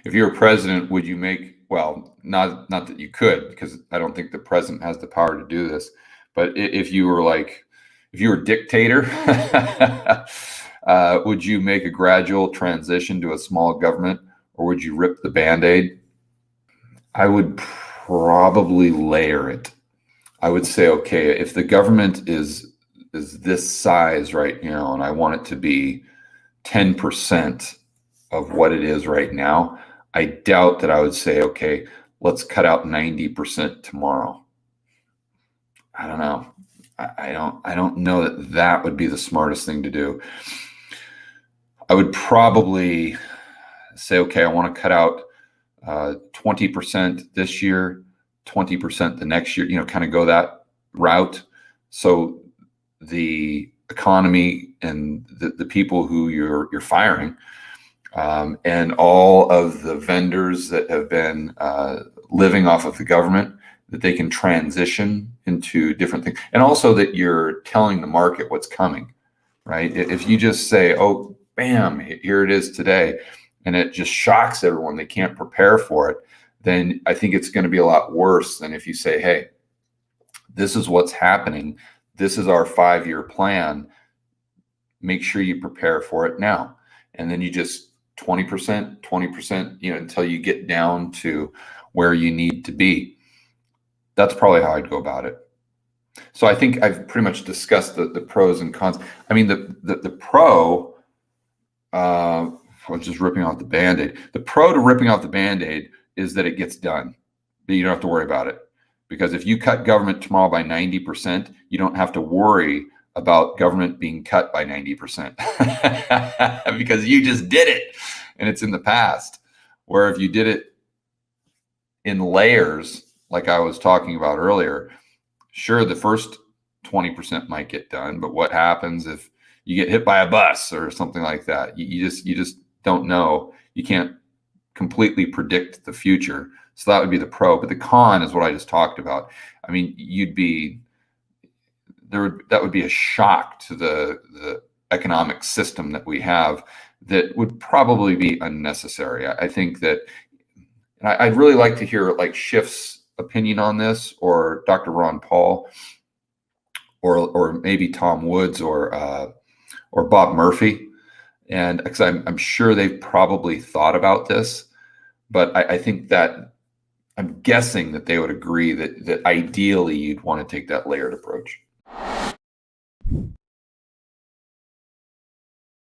If you're a president, would you make, well, not that you could, because I don't think the president has the power to do this, but if you were like, if you were a dictator, would you make a gradual transition to a small government, or would you rip the Band-Aid? I would probably layer it. I would say, okay, if the government is this size right now, and I want it to be 10% of what it is right now, I doubt that I would say, okay, let's cut out 90% tomorrow. I don't know. I don't know that that would be the smartest thing to do. I would probably say, okay, I want to cut out 20% this year, 20% the next year, kind of go that route. So the economy and the people who you're firing, and all of the vendors that have been living off of the government, that they can transition into different things. And also that you're telling the market what's coming, right? If you just say, oh, bam, here it is today, and it just shocks everyone, they can't prepare for it, then I think it's going to be a lot worse than if you say, hey, this is what's happening. This is our 5-year plan. Make sure you prepare for it now. And then you just 20%, until you get down to where you need to be. That's probably how I'd go about it. So I think I've pretty much discussed the pros and cons. I mean, the pro, was just ripping off the Band-Aid. The pro to ripping off the Band-Aid is that it gets done. But you don't have to worry about it. Because if you cut government tomorrow by 90%, you don't have to worry about government being cut by 90% because you just did it and it's in the past. Where if you did it in layers, like I was talking about earlier, sure, the first 20% might get done, but what happens if you get hit by a bus or something like that? You just don't know. You can't completely predict the future. So that would be the pro. But the con is what I just talked about. I mean, that would be a shock to the economic system that we have that would probably be unnecessary. I think that, and I'd really like to hear like Schiff's opinion on this, or Dr. Ron Paul, or maybe Tom Woods, or Bob Murphy, and because I'm sure they've probably thought about this, but I think that I'm guessing that they would agree that ideally you'd want to take that layered approach.